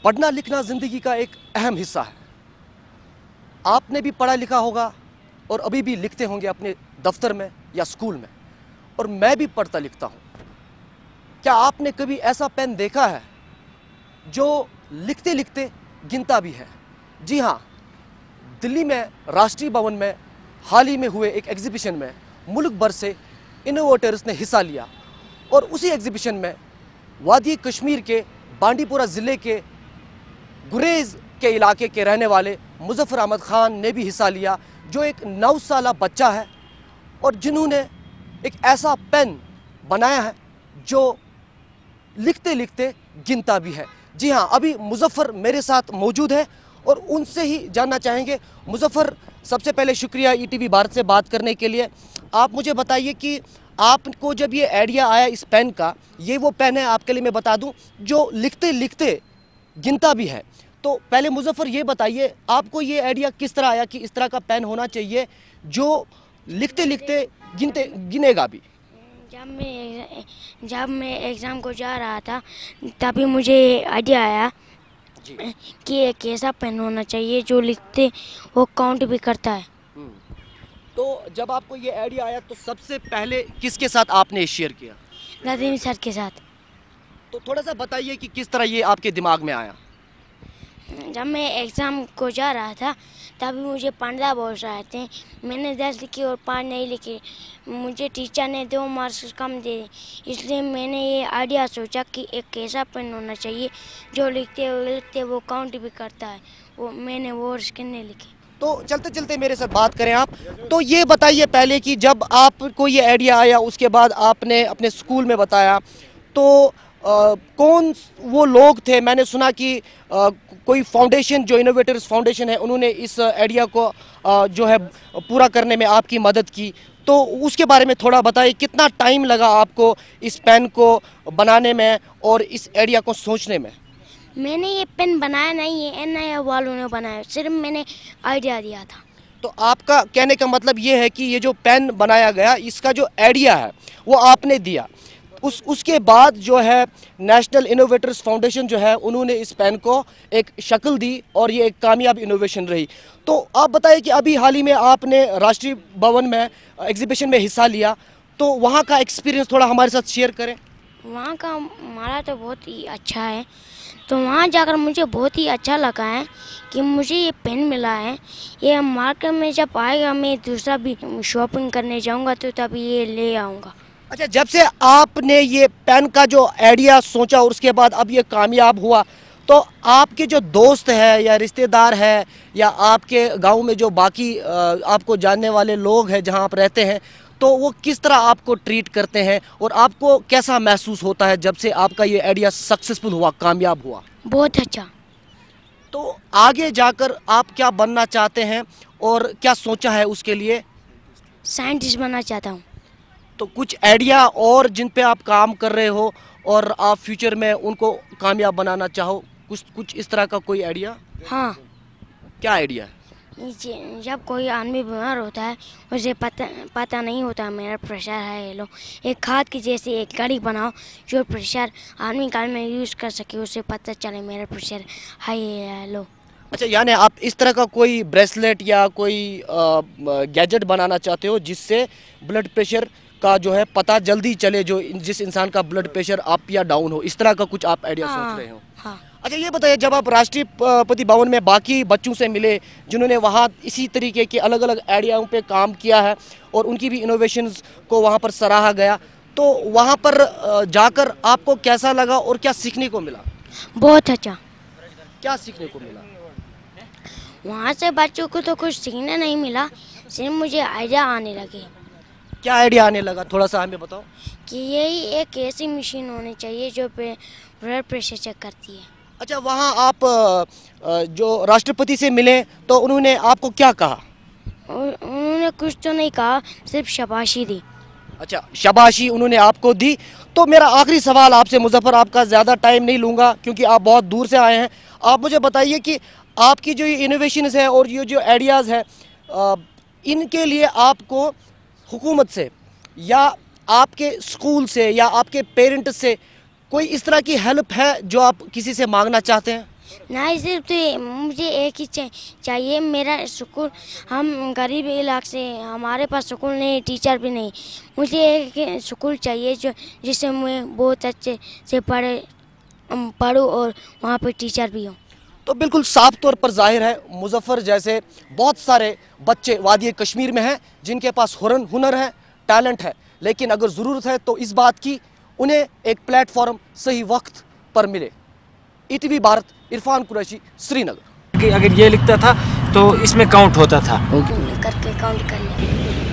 पढ़ना लिखना ज़िंदगी का एक अहम हिस्सा है। आपने भी पढ़ा लिखा होगा और अभी भी लिखते होंगे अपने दफ्तर में या स्कूल में, और मैं भी पढ़ता लिखता हूँ। क्या आपने कभी ऐसा पेन देखा है जो लिखते लिखते गिनता भी है? जी हाँ, दिल्ली में राष्ट्रीय भवन में हाल ही में हुए एक एग्जीबिशन में मुल्क भर से इनोवेटर्स ने हिस्सा लिया, और उसी एग्जीबिशन में वादी कश्मीर के बांडीपुरा ज़िले के गुरेज़ के इलाके के रहने वाले मुजफ्फर अहमद ख़ान ने भी हिस्सा लिया, जो एक 9 साला बच्चा है और जिन्होंने एक ऐसा पेन बनाया है जो लिखते लिखते गिनता भी है। जी हाँ, अभी मुजफ्फर मेरे साथ मौजूद है और उनसे ही जानना चाहेंगे। मुजफ्फर, सबसे पहले शुक्रिया ईटीवी भारत से बात करने के लिए। आप मुझे बताइए कि आपको जब ये आइडिया आया इस पेन का, ये वो पेन है आपके लिए मैं बता दूं जो लिखते लिखते गिनता भी है। तो पहले मुजफ्फर ये बताइए, आपको ये आइडिया किस तरह आया कि इस तरह का पेन होना चाहिए जो लिखते लिखते गिनेगा भी? जब मैं एग्ज़ाम को जा रहा था तभी मुझे आइडिया आया कि एक ऐसा पेन होना चाहिए जो लिखते वो काउंट भी करता है। तो जब आपको ये आइडिया आया तो सबसे पहले किसके साथ आपने शेयर किया? नदीम सर के साथ। तो थोड़ा सा बताइए कि किस तरह ये आपके दिमाग में आया? जब मैं एग्ज़ाम को जा रहा था तभी मुझे 15 बोल रहे थे, मैंने 10 लिखी और 5 नहीं लिखी। मुझे टीचर ने 2 मार्क्स कम दे, इसलिए मैंने ये आइडिया सोचा कि एक ऐसा पेन होना चाहिए जो लिखते वो काउंट भी करता है। वो मैंने वर्ड्स कितने लिखे। तो चलते चलते मेरे साथ बात करें आप, तो ये बताइए पहले कि जब आपको ये आइडिया आया उसके बाद आपने अपने स्कूल में बताया, तो कौन वो लोग थे? मैंने सुना कि कोई फाउंडेशन, जो इनोवेटर्स फाउंडेशन है, उन्होंने इस आइडिया को जो है पूरा करने में आपकी मदद की। तो उसके बारे में थोड़ा बताइए, कितना टाइम लगा आपको इस पेन को बनाने में और इस आइडिया को सोचने में? मैंने ये पेन बनाया नहीं है, एनआईए वालों ने बनाया, सिर्फ मैंने आइडिया दिया था। तो आपका कहने का मतलब ये है कि ये जो पेन बनाया गया, इसका जो आइडिया है वो आपने दिया, उसके बाद जो है नेशनल इनोवेटर्स फाउंडेशन जो है उन्होंने इस पेन को एक शक्ल दी और ये एक कामयाब इनोवेशन रही। तो आप बताइए कि अभी हाल ही में आपने राष्ट्रीय भवन में एग्जीबिशन में हिस्सा लिया, तो वहाँ का एक्सपीरियंस थोड़ा हमारे साथ शेयर करें। वहाँ का हमारा तो बहुत ही अच्छा है। तो वहाँ जाकर मुझे बहुत ही अच्छा लगा है कि मुझे ये पेन मिला है। ये मार्केट में जब आएगा मैं दूसरा भी शॉपिंग करने जाऊँगा तो तभी ये ले आऊँगा। अच्छा, जब से आपने ये पेन का जो आइडिया सोचा और उसके बाद अब ये कामयाब हुआ, तो आपके जो दोस्त है या रिश्तेदार है या आपके गांव में जो बाकी आपको जानने वाले लोग हैं जहां आप रहते हैं, तो वो किस तरह आपको ट्रीट करते हैं और आपको कैसा महसूस होता है जब से आपका ये आइडिया सक्सेसफुल हुआ, कामयाब हुआ? बहुत अच्छा। तो आगे जाकर आप क्या बनना चाहते हैं और क्या सोचा है उसके लिए? साइंटिस्ट बनना चाहता हूँ। तो कुछ आइडिया और जिन पे आप काम कर रहे हो और आप फ्यूचर में उनको कामयाब बनाना चाहो, कुछ इस तरह का कोई आइडिया? हाँ। क्या आइडिया है? जब कोई आदमी बीमार होता है उसे पता नहीं होता मेरा प्रेशर है लो, एक खाद की जैसी एक घड़ी बनाओ जो प्रेशर आदमी काल में यूज़ कर सके, उसे पता चले मेरा प्रेशर है लो। अच्छा, यानी आप इस तरह का कोई ब्रेसलेट या कोई गैजेट बनाना चाहते हो जिससे ब्लड प्रेशर का जो है पता जल्दी चले, जो जिस इंसान का ब्लड प्रेशर अप या डाउन हो, इस तरह का कुछ आप आइडिया सोच रहे हो? हाँ। अच्छा, ये बताइए, जब आप राष्ट्रपति भवन में बाकी बच्चों से मिले जिन्होंने वहाँ इसी तरीके के अलग अलग आइडियाओं पे काम किया है और उनकी भी इनोवेशंस को वहाँ पर सराहा गया, तो वहाँ पर जाकर आपको कैसा लगा और क्या सीखने को मिला? बहुत अच्छा। क्या सीखने को मिला? वहाँ से बच्चों को तो कुछ सीखने नहीं मिला, सिर्फ मुझे आइडिया आने लगे। क्या आइडिया आने लगा, थोड़ा सा हमें बताओ। कि यही एक ऐसी मशीन होनी चाहिए जो ब्लड प्रेशर चेक करती है। अच्छा, वहाँ आप जो राष्ट्रपति से मिले तो उन्होंने आपको क्या कहा? उन्होंने कुछ तो नहीं कहा, सिर्फ शाबाशी दी। अच्छा, शाबाशी उन्होंने आपको दी। तो मेरा आखिरी सवाल आपसे मुजफ्फर, आपका ज़्यादा टाइम नहीं लूँगा क्योंकि आप बहुत दूर से आए हैं। आप मुझे बताइए कि आपकी जो ये इनोवेशंस है और ये जो आइडियाज़ है, इनके लिए आपको हुकूमत से या आपके स्कूल से या आपके पेरेंट्स से कोई इस तरह की हेल्प है जो आप किसी से मांगना चाहते हैं? नहीं सिर्फ तो मुझे एक ही चाहिए मेरा स्कूल। हम गरीब इलाके से, हमारे पास स्कूल नहीं, टीचर भी नहीं। मुझे एक स्कूल चाहिए जो जिससे मैं बहुत अच्छे से पढ़ूँ और वहाँ पे टीचर भी हूँ। तो बिल्कुल साफ तौर पर जाहिर है मुजफ्फर जैसे बहुत सारे बच्चे वादी कश्मीर में हैं जिनके पास हुनर है, टैलेंट है, लेकिन अगर ज़रूरत है तो इस बात की उन्हें एक प्लेटफॉर्म सही वक्त पर मिले। ईटीवी भारत, इरफान कुरैशी, श्रीनगर। कि अगर ये लिखता था तो इसमें काउंट होता था। करके काउंट कर लिया।